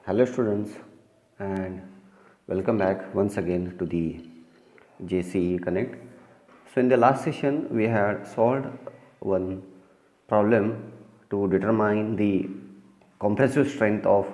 Hello students, and welcome back once again to the JCE Connect. So in the last session we had solved one problem to determine the compressive strength of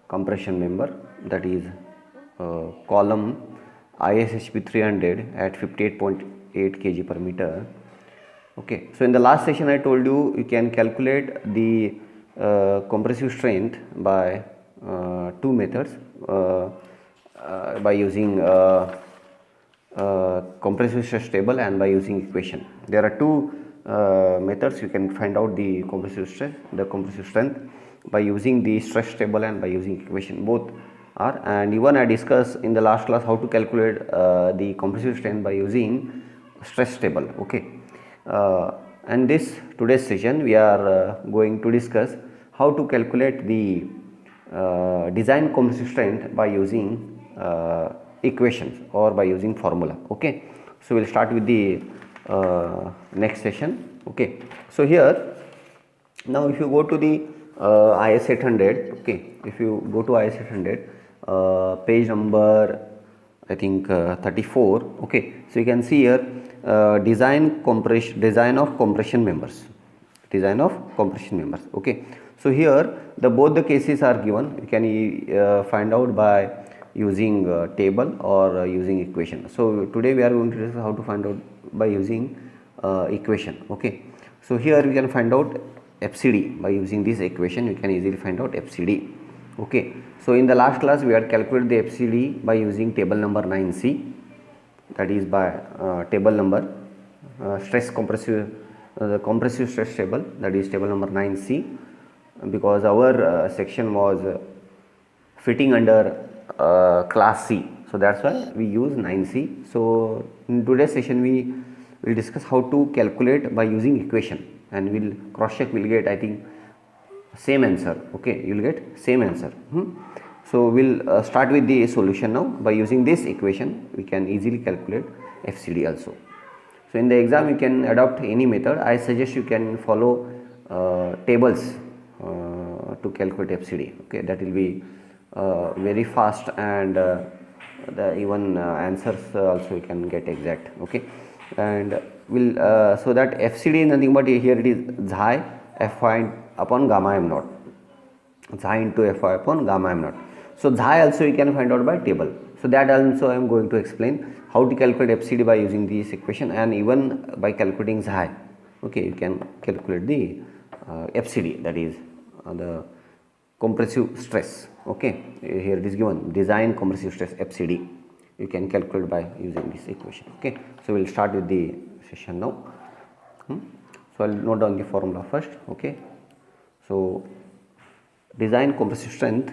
compression member, that is column ISHP 300 at 58.8 kg per meter. Okay, so in the last session I told you can calculate the compressive strength by two methods, by using compressive stress table and by using equation. There are two methods you can find out the compressive strength, by using the stress table and by using equation. Both are, and even I discussed in the last class how to calculate the compressive strength by using stress table. Okay. And this today's session we are going to discuss how to calculate the design compressive strength by using equations or by using formula. Okay, so we'll start with the next session. Okay, so here now if you go to the IS 800, okay, if you go to IS 800 page number I think 34. Okay, so you can see here design of compression members. Okay, so here both the cases are given. You can find out by using table or using equation. So today we are going to discuss how to find out by using equation. Okay, so here we can find out FCD by using this equation. You can easily find out FCD. Okay, so in the last class we had calculated the FCD by using table number 9C, that is by table number the compressive stress table, that is table number 9C, because our section was fitting under class C, so that's why we use 9C. So in today's session we will discuss how to calculate by using equation, and we'll cross check, we'll get I think same answer. Okay, you will get same answer. So we'll start with the solution now. By using this equation we can easily calculate FCD also. So in the exam you can adopt any method. I suggest you can follow tables to calculate FCD. Okay, that will be very fast, and the even answers also you can get exact. Okay, and will so that FCD is nothing but here it is xi Fy upon gamma m naught, xi into Fy upon gamma m naught. So xi also you can find out by table. So that also I am going to explain how to calculate FCD by using this equation, and even by calculating xi. Okay, you can calculate the FCD, that is the compressive stress. Okay, here it is given design compressive stress FCD. You can calculate by using this equation. Okay, so we'll start with the session now. So I'll note down the formula first. Okay, so design compressive strength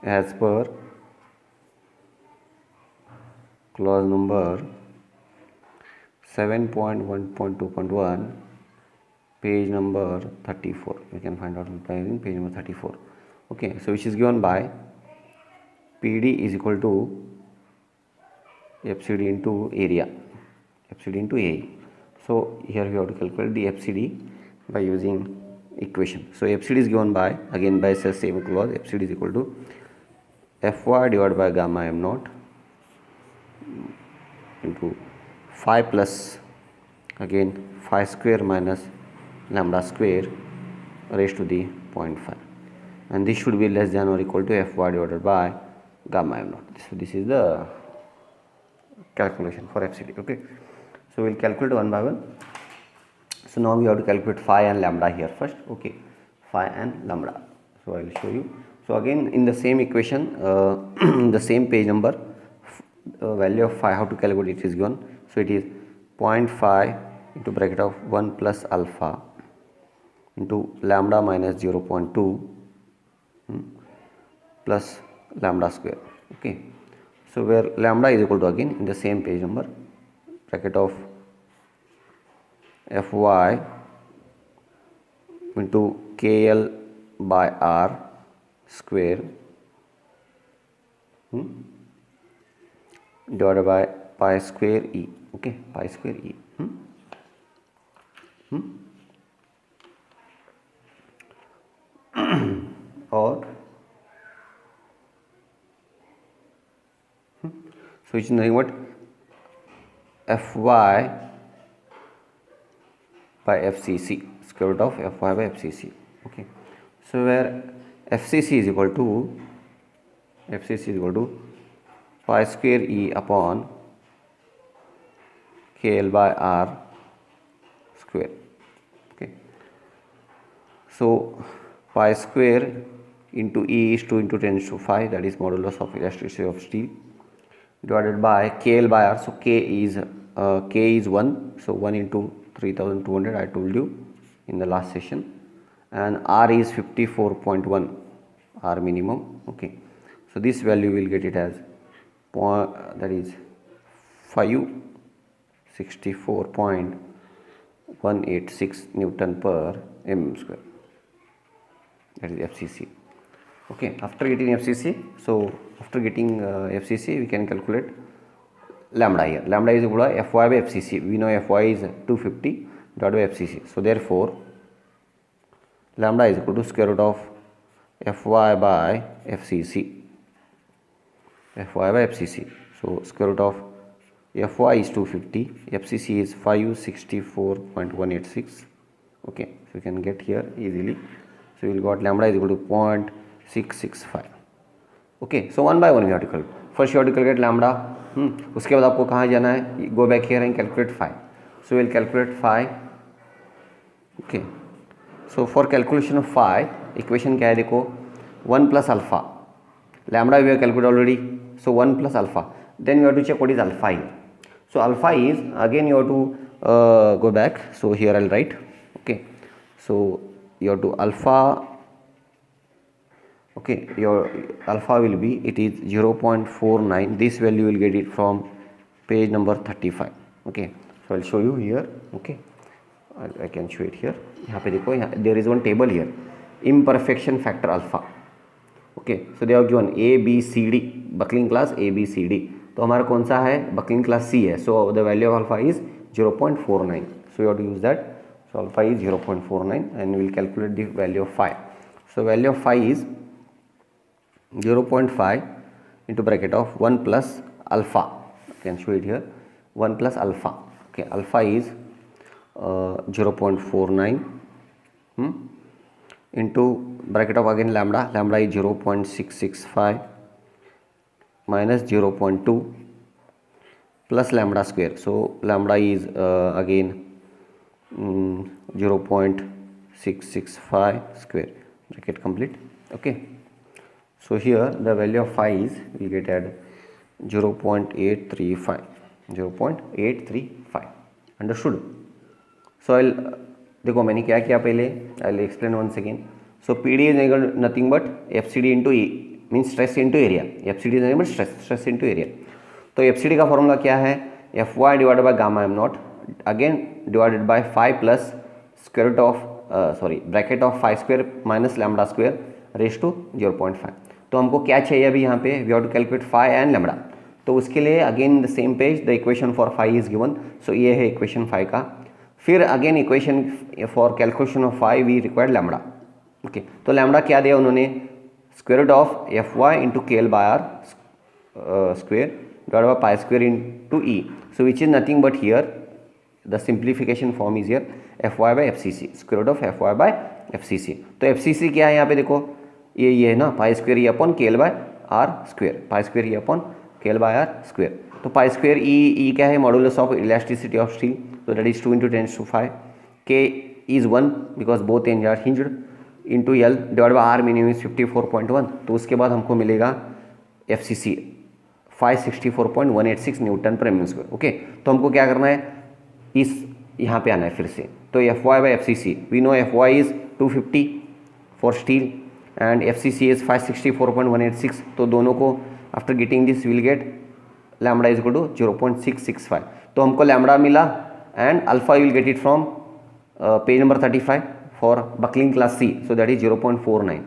as per clause number 7.1.2.1, page number 34. You can find out by using page number 34. Okay, so which is given by PD is equal to FCD into area, FCD into A. So here we have to calculate the FCD by using equation. So FCD is given by, again by same clause, FCD is equal to Fy divided by gamma m naught into phi plus again phi square minus lambda square raised to the 0.5, and this should be less than or equal to Fy divided by gamma m naught. So this is the calculation for FCD. Okay, so we'll calculate one by one. So now we have to calculate phi and lambda here first. Okay, phi and lambda. So I will show you. So again in the same equation, the same page number, value of phi, how to calculate it is given. So it is 0.5 into bracket of 1 plus alpha into lambda minus 0.2 plus lambda square. Okay, so where lambda is equal to, again in the same page number, bracket of Fy into KL by R square divided by pi square e. Okay, pi square e. Or so which is nothing but fy by fcc, square root of fy by fcc. Okay, so where fcc is equal to pi square e upon kl by r square. Okay, so pi square into e is 2 into 10 to 5, that is modulus of elasticity of steel, divided by kl by r. So k is 1, so 1 into 3200 I told you in the last session, and r is 54.1, r minimum. Okay, so this value will get it as that is 564.186 Newton per mm square, that is FCC. Okay, after getting FCC, so after getting FCC we can calculate lambda here. Lambda is equal to Fy by FCC. We know Fy is 250 divided by FCC. So therefore lambda is equal to square root of Fy by FCC. Fy by FCC. So square root of Fy is 250, FCC is 564.186. Okay, so you can get here easily. So you will got lambda is equal to 0.665. Okay, so one by one we have to calculate. First you have to calculate lambda. उसके बाद आपको कहाँ जाना है? Go back here and calculate phi. So we will calculate phi. Okay, so for calculation of phi, equation क्या है देखो, 1 plus alpha. Lambda we have calculated already. So 1 plus alpha. Then you have to check what is alpha here. So alpha is, again you have to go back. So here I'll write. Okay, so you have to alpha. Okay, your alpha will be, it is 0.49. This value will get it from page number 35. Okay, so I'll show you here. Okay, I can show it here. यहाँ पे देखो, there is one table here, imperfection factor alpha. Okay, so they have given A, B, C, D, buckling class A, B, C, D. तो हमारा कौन सा है? buckling class C है. So the value of alpha is 0.49. So you have to use that. So alpha is 0.49 and we will calculate the value of phi. So value of phi is 0.5 into bracket of 1 plus alpha. I can show it here. 1 plus alpha. Okay, alpha is 0.49 into bracket of again lambda. Lambda is 0.665 minus 0.2 plus lambda square. So lambda is again 0.665 square, bracket complete. Okay, so here the value of phi is, we get at 0.835. Understood? So I'll देखो मैंने क्या किया पहले, I'll explain once again. So PD is nothing but FCD into E, means stress into area. FCD is nothing but stress into area. तो FCD का formula क्या है? Fy divided by gamma m naught again divided by phi plus square root of bracket of phi square minus lambda square raised to 0.5. तो हमको क्या चाहिए अभी यहाँ पे? We have to calculate phi and lambda. तो उसके लिए again the same page, the equation for phi is given. So ये है इक्वेशन phi का. फिर again equation for calculation of phi we required lambda. Okay, तो लैम्बडा क्या दिया उन्होंने? Square root of Fy into KL by R square divide by pi square into E. So which is nothing but here the simplification form is here Fy by FCC, square root of Fy by FCC. तो FCC क्या है यहाँ पे देखो, ये है ना, pi square E upon KL by R square, pi square E upon KL by R square. तो पाई स्क्वेयर ई क्या है? Modulus of elasticity of steel. So that is 2 into 10 to 5. K is 1 because both ends are hinged into L divided by R minimum is 54.1. तो उसके बाद हमको मिलेगा FCC 564.186 Newton पर mm square. Okay, तो हमको क्या करना है? इस यहाँ पे आना है फिर से. तो Fy by FCC, we know Fy is 250 for steel and FCC is 564.186. तो दोनों को after getting this we will get lambda is equal to 0.665. तो हमको lambda मिला and alpha you will get it from page number 35 for buckling class C. So that is 0.49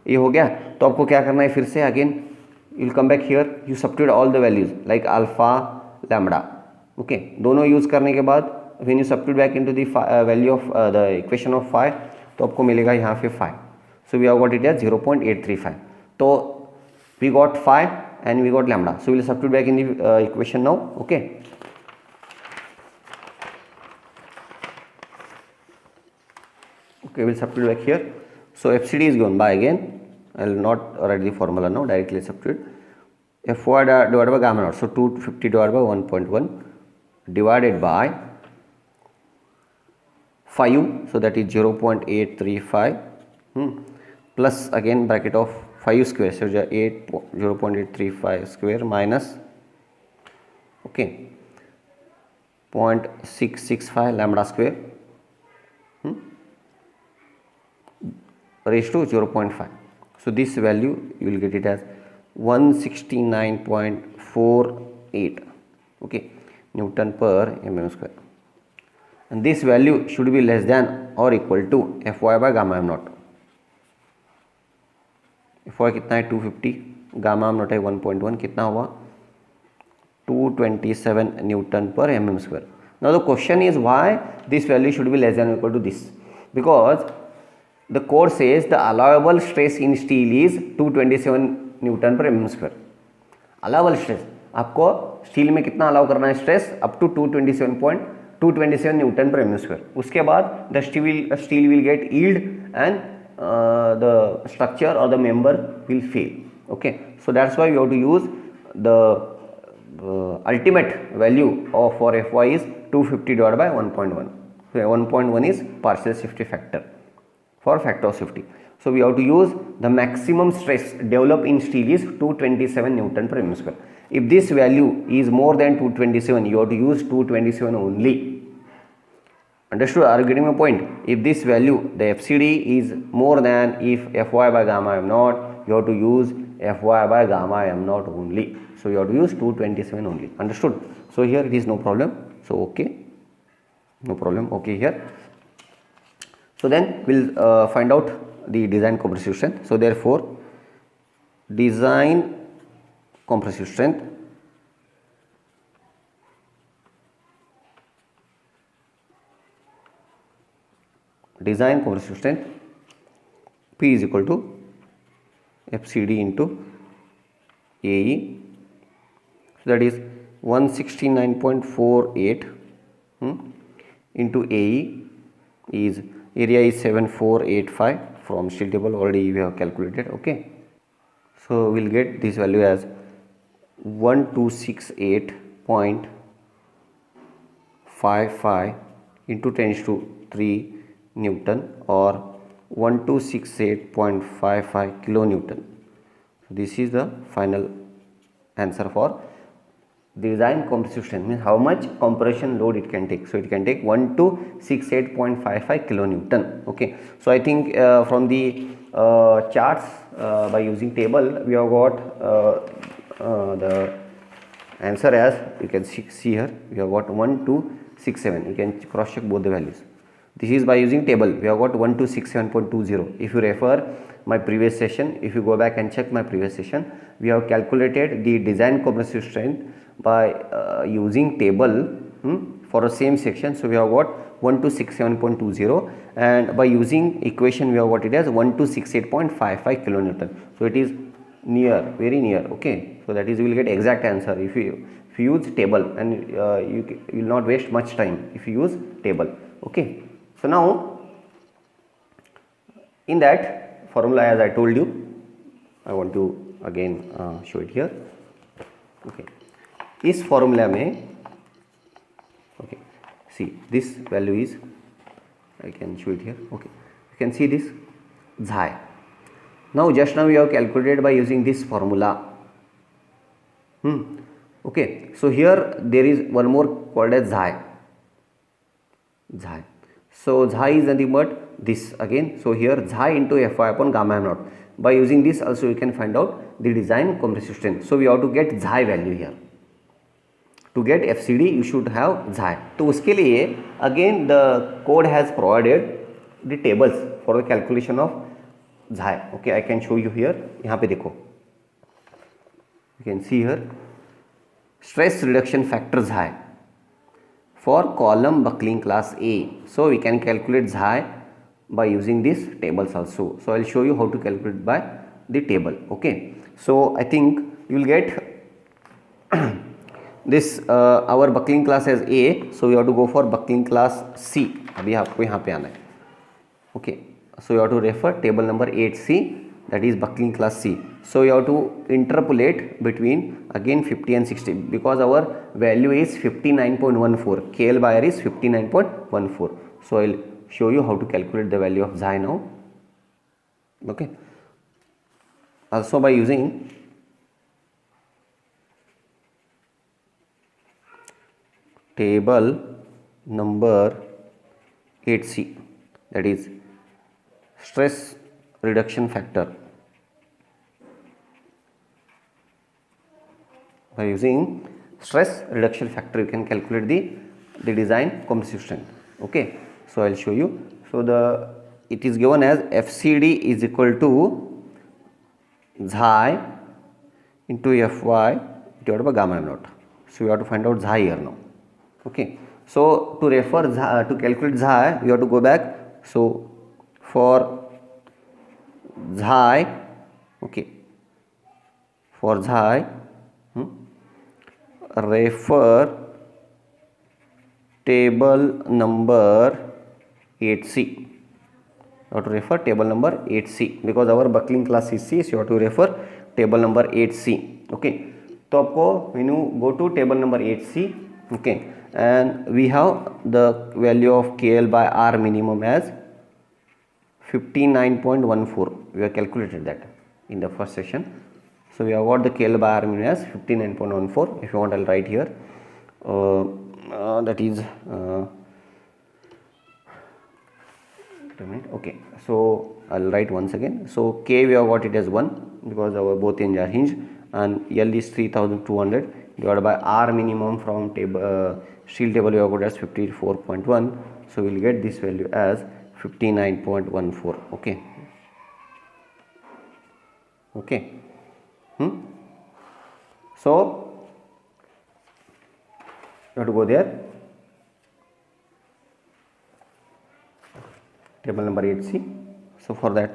ये हो गया। तो आपको क्या करना है, फिर से again you will come back here, you substitute all the values like alpha lambda, okay. दोनों यूज़ करने के बाद when you substitute back into the value of the equation of phi, तो आपको मिलेगा यहाँ पे 5. So we have got it as 0.835. तो we got 5 and we got lambda, so we will substitute back in the equation now, okay. Okay, we will substitute back here. So FCD is given by, again I will not write the formula now, directly substitute Fy divided by gamma naught, so 250 divided by 1.1 divided by 5, so that is 0.835 plus again bracket of 5 square, so 0.835 square minus, okay, 0.665 lambda square raised to 0.5. So this value you will get it as 169.48, okay, Newton per mm square, and this value should be less than or equal to Fy by gamma m naught. Fy कितना है 250, gamma am not है 1.1, कितना हुआ 227 Newton पर mm square. Now the question is why this value should be less than or equal to this, because the code says the allowable stress in steel is 227 Newton पर mm square. Allowable stress आपको steel में कितना allow करना है stress, up to 227 Newton पर mm square. उसके बाद the steel will get yield and the structure or the member will fail, okay. So that's why we have to use the ultimate value of for Fy is 250 divided by 1.1. So 1.1 is partial safety factor for factor of safety. So we have to use the maximum stress developed in steel is 227 Newton per mm square. If this value is more than 227, you have to use 227 only. Understood? Are you getting my point? If this value, the FCD is more than if Fy by gamma m naught, you have to use Fy by gamma m naught only. So you have to use 227 only. Understood? So here it is no problem. So okay, no problem. Okay here. So then we'll find out the design compressive strength. So therefore, design compressive strength P is equal to FCD into AE. So that is 169.48 into AE is area is 7485 from steel table, already we have calculated, okay. So we'll get this value as 1268.55 into 10 to 3 Newton or 1268.55 kilonewton. So this is the final answer for design compressive strength, means how much compression load it can take. So it can take 1268.55 kilonewton, okay. So I think from the charts by using table we have got the answer as you can see here. We have got 1267. You can cross check both the values. This is by using table. We have got 1267.20. If you refer my previous session, if you go back and check my previous session, we have calculated the design compressive strength by using table for the same section. So we have got 1267.20, and by using equation we have got it as 1268.55 kilonewton. So it is near, very near, okay. So that is you will get exact answer if you use table, and you will not waste much time if you use table, okay. So now in that formula, as I told you, I want to again show it here, okay. इस formula में, okay, see this value is, I can show it here, okay. You can see this xi. Now just now we have calculated by using this formula, okay. So here there is one more called as xi. So xi is nothing but this again. So here xi into Fy upon gamma m naught. By using this also you can find out the design compressive strength. So we have to get xi value here. To get FCD you should have xi. तो उसके लिए again the code has provided the tables for the calculation of xi. Okay, I can show you here. यहाँ पे देखो, you can see here stress reduction factor xi for column buckling class A. So we can calculate xi by using these tables also. So I will show you how to calculate by the table. Okay, so I think you will get this our buckling class as A, so you have to go for buckling class C. अभी आपको यहाँ पे आना है. Okay, so you have to refer table number 8C, that is buckling class C. So you have to interpolate between again 50 and 60 because our value is 59.14, KL by R is 59.14. So I will show you how to calculate the value of xi now. Okay, also by using table number 8C, that is stress reduction factor. By using stress reduction factor, you can calculate the design compressive strength. Okay, so I will show you. So it is given as FCD is equal to xi into Fy divided by gamma m naught. So you have to find out xi here now. Okay, so to refer to calculate xi, you have to go back. So for xi, okay, for xi, refer table number 8C. You have to refer table number 8C because our buckling class is C, so you have to refer table number 8C. Okay, तो आपको when you go to table number 8C, okay, and we have the value of KL by R minimum as 59.14. we have calculated that in the first session. So we have got the KL by R minimum as 59.14. if you want, I'll write here, that is okay, so I'll write once again. So K we have got it as 1 because our both ends are hinged, and L is 3200 divided by R minimum from table steel table we have got as 54.1. so we will get this value as 59.14. okay, okay. So you have to go there, table number 8C. So for that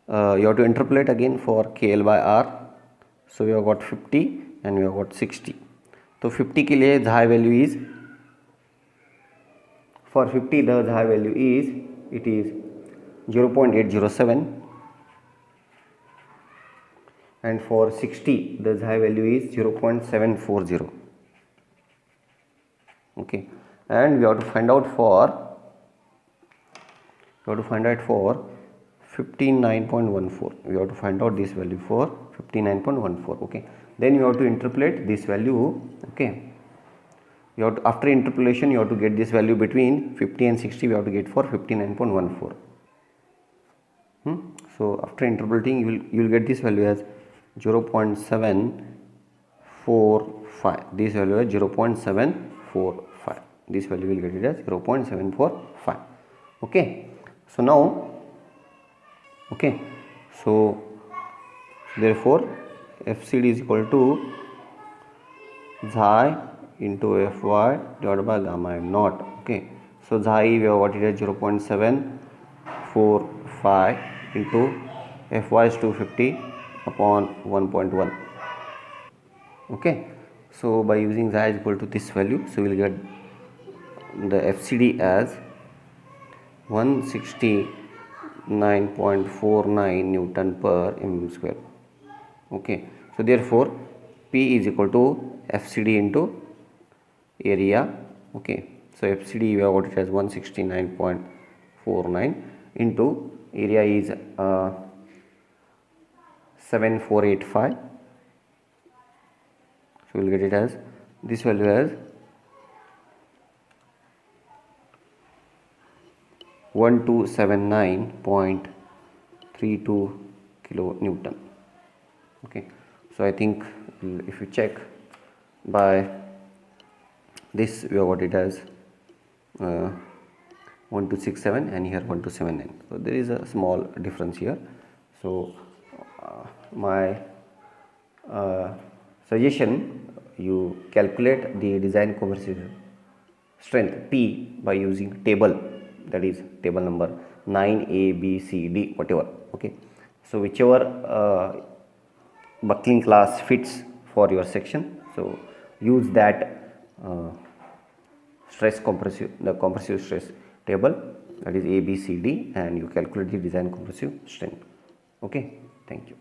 you have to interpolate again for KL by R. So we have got 50 and we have got 60. So 50 के लिए xi value is, for 50 the xi value is, it is 0.807, and for 60 the xi value is 0.740. okay, and we have to find out for 59.14. we have to find out this value for 59.14. okay, then you have to interpolate this value. okay, you have to, after interpolation you have to get this value between 50 and 60. we have to get for 59.14. So after interpolating you will get this value as 0.745. this value is 0.745. this value will get it as 0.745. okay, so now, okay, so therefore FCD is equal to xi into Fy divided by gamma m naught. okay, so xi we have got it as 0.745 into Fy is 250 upon 1.1. okay, so by using xi is equal to this value, so we will get the FCD as 169.49 Newton per mm square. okay, so therefore P is equal to FCD into area. okay, so FCD we have got it as 169.49 into area is 7485. so we will get it as this value as 1279.32 kilonewton. okay, so I think if you check by this we have got it as 1267 and here 1279. so there is a small difference here, So my suggestion, you calculate the design compressive strength P by using table, that is table number 9 A B C D whatever. Okay, so whichever buckling class fits for your section, so use that the compressive stress table, that is A B C D, and you calculate the design compressive strength. Okay, thank you.